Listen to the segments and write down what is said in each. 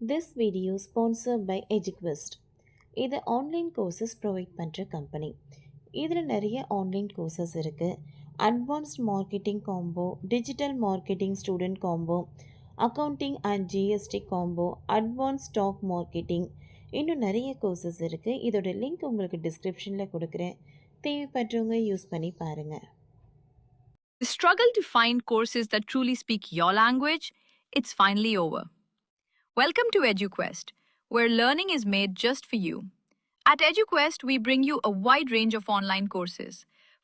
This video sponsored by EduQuest. இது online courses provide பண்ணுற company. இதில் நிறைய ஆன்லைன் கோர்சஸ் இருக்குது. Advanced marketing combo, digital marketing student combo, accounting and GST combo, advance stock marketing, இன்னும் நிறைய courses இருக்குது. இதோட லிங்க் உங்களுக்கு டிஸ்கிரிப்ஷனில் கொடுக்குறேன். தேவைப்படுறவங்க யூஸ் பண்ணி பாருங்கள். The struggle to find courses that truly speak your language, it's finally over. Welcome to EduQuest, where learning is made just for you. At EduQuest, we bring you a wide range of online courses,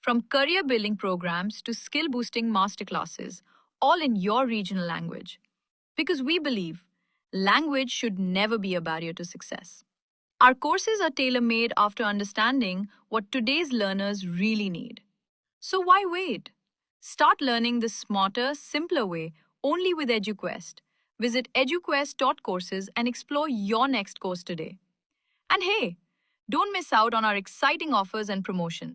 from career building programs to skill boosting masterclasses, all in your regional language. Because we believe language should never be a barrier to success. Our courses are tailor made after understanding what today's learners really need. So why wait? Start learning the smarter, simpler way only with EduQuest. Visit eduquest.courses and explore your next course today. And hey, don't miss out on our exciting offers and promotions.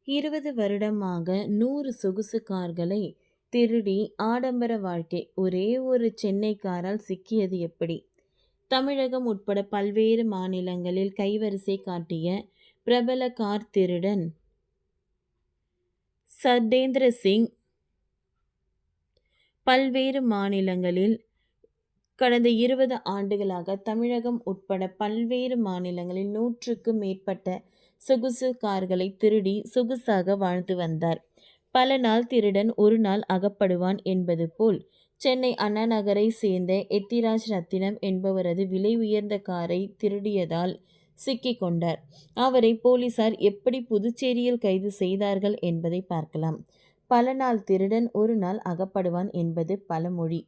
20 வருடமாக 100 சொகுசு கார்களை திருடி ஆடம்பர வாழ்க்கை ஒரே ஒரு சென்னைக்காரால் சிக்கியது எப்படி? தமிழகம் உட்பட பல்வேறு மாநிலங்களில் கைவரிசை காட்டிய பிரபல கார் திருடன் சடேந்திர சிங் பல்வேறு மாநிலங்களில் கடந்த 20 ஆண்டுகளாக தமிழகம் உட்பட பல்வேறு மாநிலங்களில் 100க்கும் மேற்பட்ட சொகுசு கார்களை திருடி சொகுசாக வாழ்ந்து வந்தார். பல நாள் திருடன் ஒரு நாள் அகப்படுவான் என்பது போல் சென்னை அண்ணா நகரை சேர்ந்த எத்திராஜ் ரத்தினம் என்பவரது விலை உயர்ந்த காரை திருடியதால் சிக்கிக் கொண்டார். அவரை போலீசார் எப்படி புதுச்சேரியில் கைது செய்தார்கள் என்பதை பார்க்கலாம். பல நாள் திருடன் ஒரு நாள் அகப்படுவான் என்பது பழமொழி.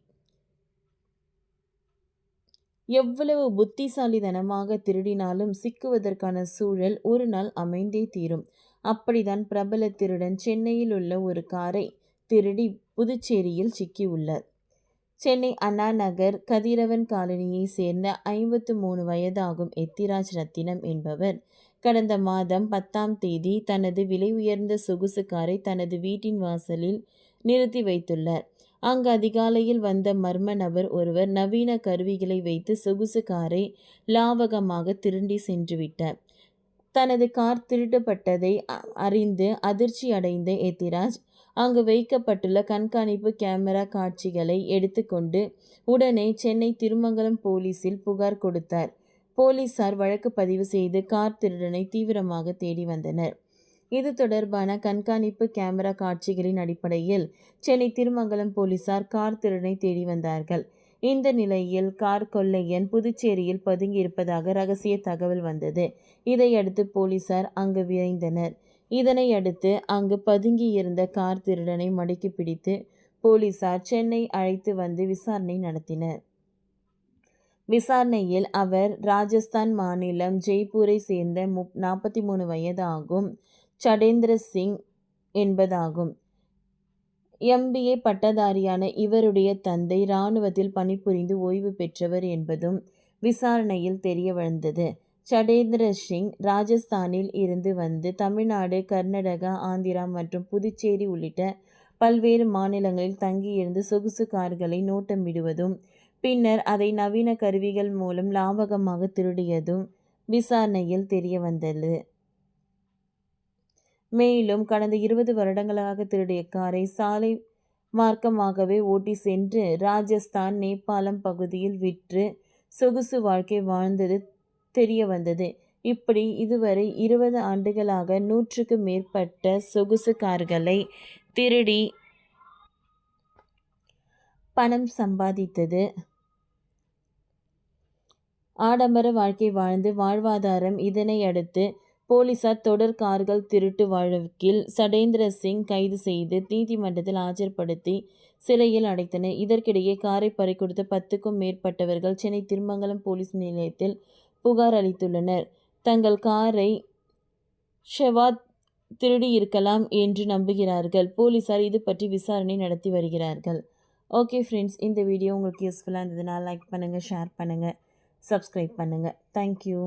எவ்வளவு புத்திசாலித்தனமாக திருடினாலும் சிக்குவதற்கான சூழல் ஒரு நாள் அமைந்தே தீரும். அப்படிதான் பிரபல திருடன் சென்னையில் உள்ள ஒரு காரை திருடி புதுச்சேரியில் சிக்கியுள்ளார். சென்னை அண்ணா நகர் கதிரவன் காலனியை சேர்ந்த 53 வயதாகும் எத்திராஜ் ரத்தினம் என்பவர் கடந்த மாதம் 10ஆம் தேதி தனது விலை உயர்ந்த சொகுசு காரை தனது வீட்டின் வாசலில் நிறுத்தி வைத்துள்ளார். அங்கு அதிகாலையில் வந்த மர்ம நபர் ஒருவர் நவீன கருவிகளை வைத்து சொகுசு காரை லாவகமாக திருடி சென்றுவிட்டார். தனது கார் திருடப்பட்டதை அறிந்து அதிர்ச்சி அடைந்த எத்திராஜ் அங்கு வைக்கப்பட்டுள்ள கண்காணிப்பு கேமரா காட்சிகளை எடுத்துக்கொண்டு உடனே சென்னை திருமங்கலம் போலீசில் புகார் கொடுத்தார். போலீசார் வழக்கு பதிவு செய்து கார் திருடனை தீவிரமாக தேடி வந்தனர். இது தொடர்பான கண்காணிப்பு கேமரா காட்சிகளின் அடிப்படையில் சென்னை திருமங்கலம் போலீசார் கார் திருடனை தேடி வந்தார்கள். இந்த நிலையில் கார் கொள்ளையன் புதுச்சேரியில் பதுங்கியிருப்பதாக ரகசிய தகவல் வந்தது. இதையடுத்து போலீசார் அங்கு விரைந்தனர். இதனை அடுத்து அங்கு பதுங்கியிருந்த கார் திருடனை மடக்கி பிடித்து போலீசார் சென்னை அழைத்து வந்து விசாரணை நடத்தினர். விசாரணையில் அவர் ராஜஸ்தான் மாநிலம் ஜெய்ப்பூரை சேர்ந்த 43 வயதாகும் சடேந்திர சிங் என்பதாகும். MBA பட்டதாரியான இவருடைய தந்தை இராணுவத்தில் பணிபுரிந்து ஓய்வு பெற்றவர் என்பதும் விசாரணையில் தெரிய வந்தது. சடேந்திர சிங் ராஜஸ்தானில் இருந்து வந்து தமிழ்நாடு, கர்நாடகா, ஆந்திரா மற்றும் புதுச்சேரி உள்ளிட்ட பல்வேறு மாநிலங்களில் தங்கியிருந்து சொகுசு கார்களை நோட்டமிடுவதும் பின்னர் அதை நவீன கருவிகள் மூலம் லாவகமாக திருடியதும் விசாரணையில் தெரிய வந்தது. மேலும் கடந்த 20 வருடங்களாக திருடிய காரை சாலை மார்க்கமாகவே ஓட்டி சென்று ராஜஸ்தான், நேபாளம் பகுதியில் விற்று சொகுசு வாழ்க்கை வாழ்ந்தது தெரிய வந்தது. இப்படி இதுவரை 20 ஆண்டுகளாக 100க்கும் மேற்பட்ட சொகுசு கார்களை திருடி பணம் சம்பாதித்தது ஆடம்பர வாழ்க்கை வாழ்ந்து வாழ்வாதாரம். இதனை அடுத்து போலீசார் தொடர் கார்கள் திருட்டு வழக்கில் சடேந்திர சிங் கைது செய்து நீதிமன்றத்தில் ஆஜர்படுத்தி சிறையில் அடைத்தனர். இதற்கிடையே காரை பறிகொடுத்த 10க்கும் மேற்பட்டவர்கள் சென்னை திருமங்கலம் போலீஸ் நிலையத்தில் புகார் அளித்துள்ளனர். தங்கள் காரை ஷெவாத் திருடியிருக்கலாம் என்று நம்புகிறார்கள். போலீசார் இது பற்றி விசாரணை நடத்தி வருகிறார்கள். ஓகே ஃப்ரெண்ட்ஸ், இந்த வீடியோ உங்களுக்கு யூஸ்ஃபுல்லாக இருந்ததுன்னா லைக் பண்ணுங்கள், ஷேர் பண்ணுங்கள், சப்ஸ்கிரைப் பண்ணுங்கள். தேங்க்யூ.